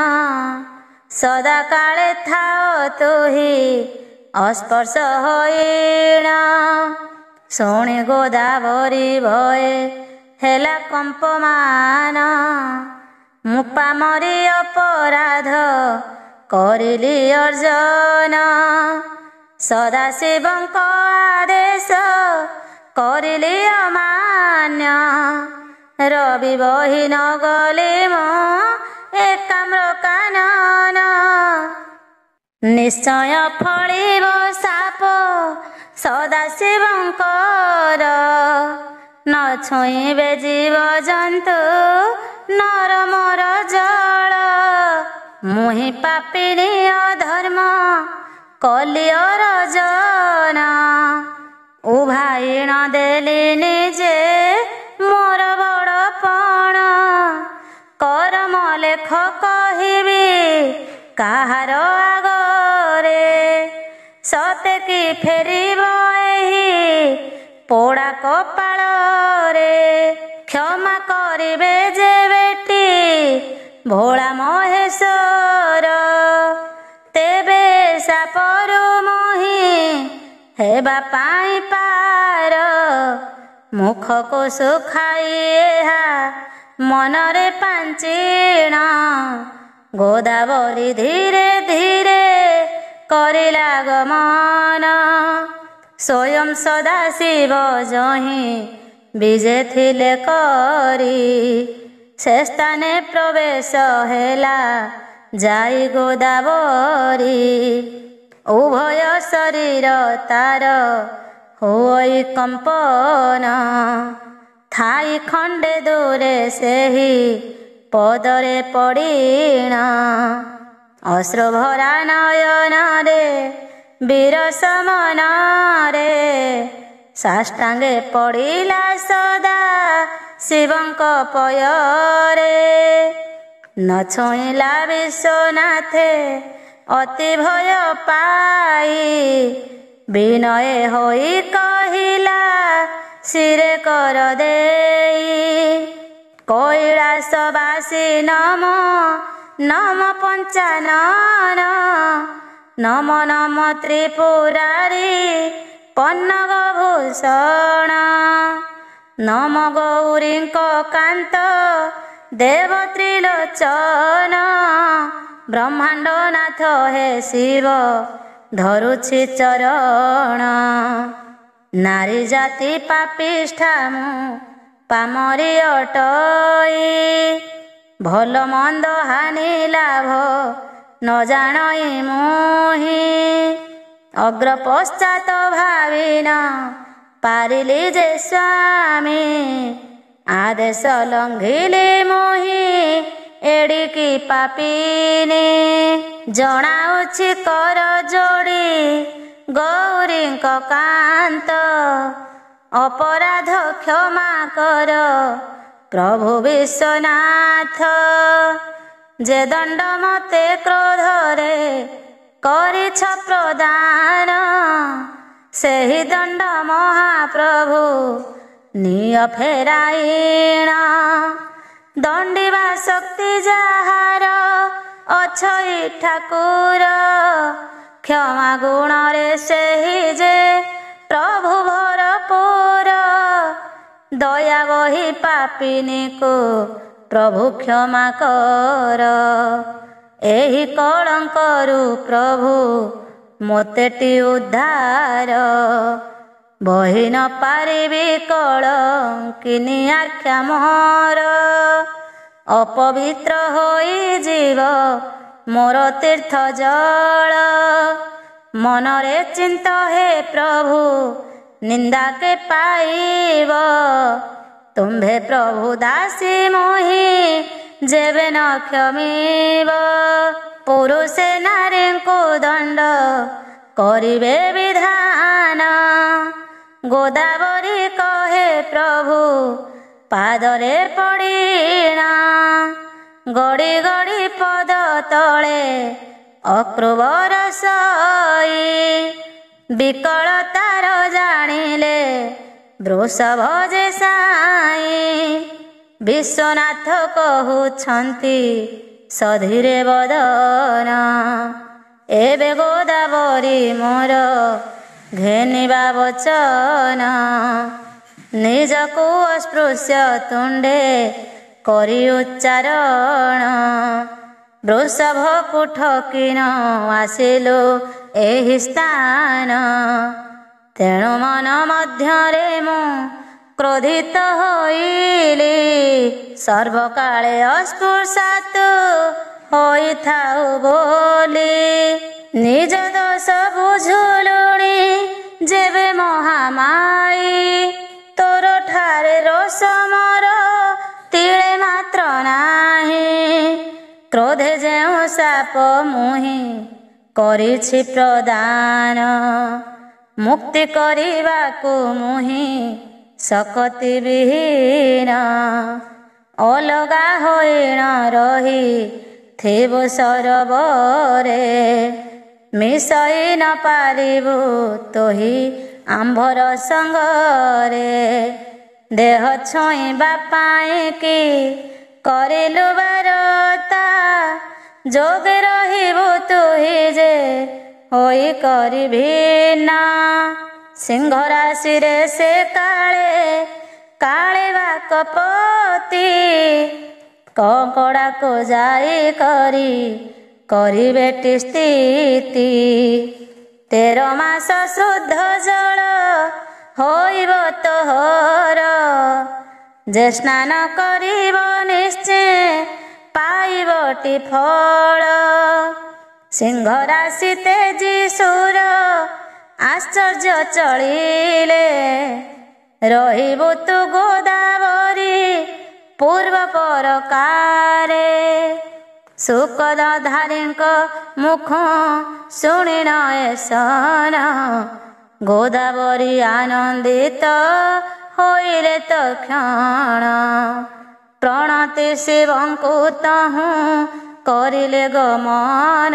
ସଦା କାଳେ ଥାଅ ତୁହି ଅସ୍ପର୍ଶ ହୋଇଣ, ଶୁଣି ଗୋଦାବରୀ ଭଏ ହେଲା କମ୍ପମାନ। ମୁଁ ପାମରି ଅପରାଧ କରିଲି ଅର୍ଜନ, ସଦାଶିବଙ୍କ ଆଦେଶ କରିଲି ଅମାନ୍ୟ। ରବି ବହି ନ ଗଲି ମୁଁ ଏକାମ୍ର କାନନ, ନିଶ୍ଚୟ ଫଳିବ ସାପ ସଦାଶିବଙ୍କର। ନ ଛୁଇଁବେ ଜୀବ ଜନ୍ତୁ ନର ମୋର ଜଳ, ମୁହିଁ ପାପିଣୀ ଅଧର୍ମ କଲି ଅରଜନ। ଉଭାଇଣ ଦେଲି ନିଜେ ମୋର ବଡ଼ ପଣ, କରମ ଲେଖ କହିବି କାହାର ଆଗରେ। ସତେ କି ଫେରିବ ଏହି ପୋଡ଼ା କପାଳରେ, କ୍ଷମା କରିବେ ଯେ ବେଟି ଭୋଳା ମହେଶ୍ୱର। ତେବେ ସାପରୁ ମୋହି ହେବା ପାଇଁ ପାର, ମୁଖକୁ ଶୁଖାଇ ଏହା ମନରେ ପାଞ୍ଚିଣ। ଗୋଦାବରୀ ଧୀରେ ଧୀରେ କରିଲା ଗମନ, ସ୍ୱୟଂ ସଦାଶିବ ଯହିଁ ବିଜେ ଥିଲେ କରି। ସେ ସ୍ଥାନେ ପ୍ରବେଶ ହେଲା ଯାଇ ଗୋଦାବରୀ, ଉଭୟ ଶରୀର ତାର ହୋଇ କମ୍ପନ। ଥାଇ ଖଣ୍ଡେ ଦୂରେ ସେହି ପଦରେ ପଡ଼ିଣ, ଅଶ୍ରୁଭରା ନୟନରେ ବୀର ସମନରେ ସାଷ୍ଟାଙ୍ଗେ ପଡ଼ିଲା ସଦା ଶିବଙ୍କ ପୟରେ। ନ ଛୁଇଁଲା ବିଶ୍ୱନାଥେ ଅତି ଭୟ ପାଇ ବିନୟ ହୋଇ କହିଲା ଶିରେ କର ଦେଇ। କୈଳାସବାସୀ ନମ ନମ ପଞ୍ଚାନନ ନମ ନମ ତ୍ରିପୁରାରୀ ପନ୍ନଗ ଭୂଷଣ। ନମ ଗୌରୀଙ୍କ କାନ୍ତ ଦେବ ତ୍ରିଲୋଚନ ବ୍ରହ୍ମାଣ୍ଡ ନାଥ ହେ ଶିବ ଧରୁଛି ଚରଣ। ନାରୀ ଜାତି ପାପିଷ୍ଠା ମୁଁ ପାମରି ଅଟଇ ଭଲ ମନ୍ଦ ହାନି ଲାଭ ନ ଜାଣଇ ମୁହିଁ। ଅଗ୍ର ପଶ୍ଚାତ ଭାବିନ ପାରିଲି ଯେ ସ୍ୱାମୀ ଆଦେଶ ଲଙ୍ଘିଲି ମୁହିଁ ଏଡ଼ିକି ପାପିନି। ଜଣାଉଛି କର ଯୋଡ଼ି ଗୌରୀଙ୍କ କାନ୍ତ ଅପରାଧ କ୍ଷମା କର ପ୍ରଭୁ ବିଶ୍ୱନାଥ। ଯେ ଦଣ୍ଡ ମତେ କ୍ରୋଧରେ କରିଛ ପ୍ରଦାନ ସେହି ଦଣ୍ଡ ମହାପ୍ରଭୁ ନିଅ ଫେରାଇଣ। ଦଣ୍ଡିବା ଶକ୍ତି ଯାହାର ଅଛଇ ଠାକୁର କ୍ଷମା ଗୁଣରେ ସେହି ଯେ ପ୍ରଭୁ ଭରପୁର। ଦୟା ବହି ପାପିନୀକୁ ପ୍ରଭୁ କ୍ଷମା କର ଏହି କଳଙ୍କରୁ ପ୍ରଭୁ ମୋତେଟି ଉଦ୍ଧାର। ବହି ନ ପାରିବି କଳଙ୍କିନି ଆଖ୍ୟା ମୋର ଅପବିତ୍ର ହୋଇଯିବ ମୋର ତୀର୍ଥ ଜଳ। ମନରେ ଚିନ୍ତ ହେ ପ୍ରଭୁ ନିନ୍ଦା କେ ପାଇବ ତୁମ୍ଭେ ପ୍ରଭୁ ଦାସୀ ମୋହି ଯେବେ ନ କ୍ଷମିବ। ପୁରୁଷେ ନାରୀଙ୍କୁ ଦଣ୍ଡ କରିବେ ବିଧାନ ଗୋଦାବରୀ କହେ ପ୍ରଭୁ ପାଦରେ ପଡ଼ିଣ। ଗଡ଼ି ଗଡ଼ି ପଦ ତଳେ ଅକ୍ରୁବର ସଇ ବିକଳତାର ଜାଣିଲେ ବୃଷଭ ଯେ ସାଇ। ବିଶ୍ୱନାଥ କହୁଛନ୍ତି ସଧୀରେ ବଦନ ଏବେ ଗୋଦାବରୀ ମୋର ଘେନିବା ବଚନ। ନିଜକୁ ଅସ୍ପୃଶ୍ୟ ତୁଣ୍ଡେ କରି ଉଚ୍ଚାରଣ ବୃଷଭକୁ ଠକିନ ଆସିଲୁ ଏହି ସ୍ଥାନ। ତେଣୁ ମନ ମଧ୍ୟରେ ମୁଁ କ୍ରୋଧିତ ହୋଇଲି ସର୍ବକାଳେ ଅସ୍ପୃଶ୍ୟତୁ ହୋଇଥାଉ ବୋଲି। ନିଜ ଦୋଷ ବୁଝୁଲୁଣି ଯେବେ ମହାମାଇ ତୋର ଠାରେ ରୋଷ ମୋର ତିଳେ ମାତ୍ର ନାହିଁ। କ୍ରୋଧେ ଯେଉଁ ସାପ ମୁହିଁ କରିଛି ପ୍ରଦାନ ମୁକ୍ତି କରିବାକୁ ମୁହିଁ ଶକତି ବିହୀନ। ଅଲଗା ହୋଇଣ ରହି ଥିବୁ ସରୋବରେ ମିଶଇ ନ ପାରିବୁ ତୋହି ଆମ୍ଭର ସଙ୍ଗରେ। ଦେହ ଛୁଇଁବା ପାଇଁ କି କରିଲୁ ବାରତା ଯୋଗେ ରହିବୁ ତୁହି ଯେ ହୋଇ କରିଭିନ୍ନ। ସିଂହ ରାଶିରେ ସେ କାଳେ କାଳେ ବାକପତି କଙ୍କଡ଼ାକୁ ଯାଇ କରି କରିବେଟି ସ୍ଥିତି। 13 ମାସ ଶୁଦ୍ଧ ଜଳ ହୋଇବ ତୋହର ଯେ ସ୍ନାନ କରିବ ନିଶ୍ଚୟ ପାଇବଟି ଫଳ। ସିଂହ ରାଶି ତେଜି ସୁର ଆଶ୍ଚର୍ଯ୍ୟ ଚଳିଲେ ରହିବୁ ତୁ ଗୋଦାବରୀ ପୂର୍ବ ପରକାରେ। ଶୁକଧାରୀଙ୍କ ମୁଖ ଶୁଣିଣ ଏସନ ଗୋଦାବରୀ ଆନନ୍ଦିତ ହୋଇଲେ ତକ୍ଷଣ ପ୍ରଣତି ଶିବଙ୍କୁ ତହୁଁ କରିଲେ ଗମନ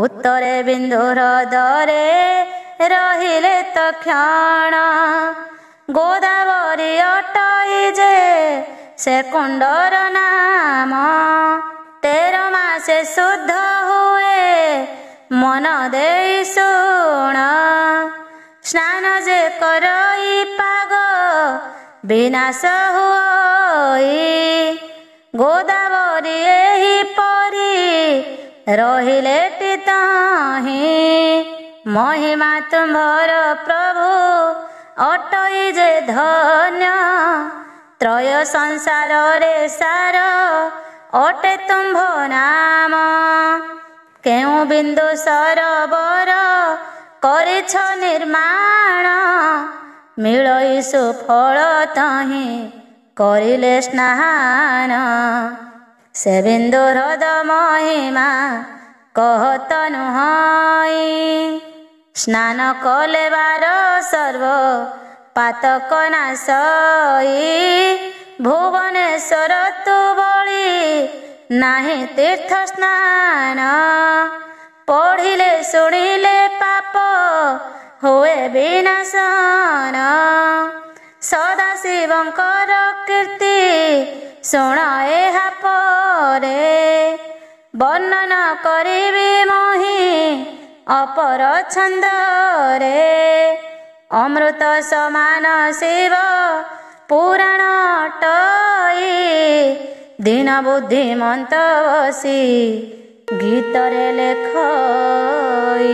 ଉତ୍ତରେ ବିନ୍ଦୁ ହ୍ରଦରେ ରହିଲେ ତକ୍ଷଣ ଗୋଦାବରୀ ଅଟଇ ଯେ ସେ କୁଣ୍ଡର ନାମ 13 ମାସେ ଶୁଦ୍ଧ ହୁଏ ମନ ଦେଇ ଶୁଣ ସ୍ନାନ ଯେ କରଇ ପାଗ ବିନାଶ ହୁଇ ଗୋଦାବରୀ ଏହିପରି ରହିଲେ ଟିତହିଁ ମହିମା ତୁମ୍ଭର ପ୍ରଭୁ ଅଟଇ ଯେ ଧନ୍ୟ ତ୍ରୟ ସଂସାରରେ ସାର ଅଟେ ତୁମ୍ଭ ନାମ କେଉଁ ବିନ୍ଦୁ ସରୋବର କରିଛ ନିର୍ମାଣ ମିଳଇ ସୁଫଳ ତହିଁ କରିଲେ ସ୍ନାନ ସେ ବିନ୍ଦୁ ହ୍ରଦ ମହିମା କହତ ନୁହଁ ସ୍ନାନ କଲେ ବାର ସର୍ବ ପାତକ ନାଶଇ ଭୁବନେଶ୍ୱର ତୁ ବଳି ନାହିଁ ତୀର୍ଥ ସ୍ନାନ ପଢ଼ିଲେ ଶୁଣିଲେ ପାପ ହୁଏ ବିନାଶନ ସଦା ଶିବଙ୍କର କୀର୍ତ୍ତି ଶୁଣ ଏହା ପରେ ବର୍ଣ୍ଣନ କରିବି ମହି ଅପର ଛନ୍ଦରେ ଅମୃତ ସମାନ ଶିବ ପୁରାଣ ଅଟଇ ଦୀନ ବୁଦ୍ଧିମନ୍ତ ବସି ଗୀତରେ ଲେଖଇ।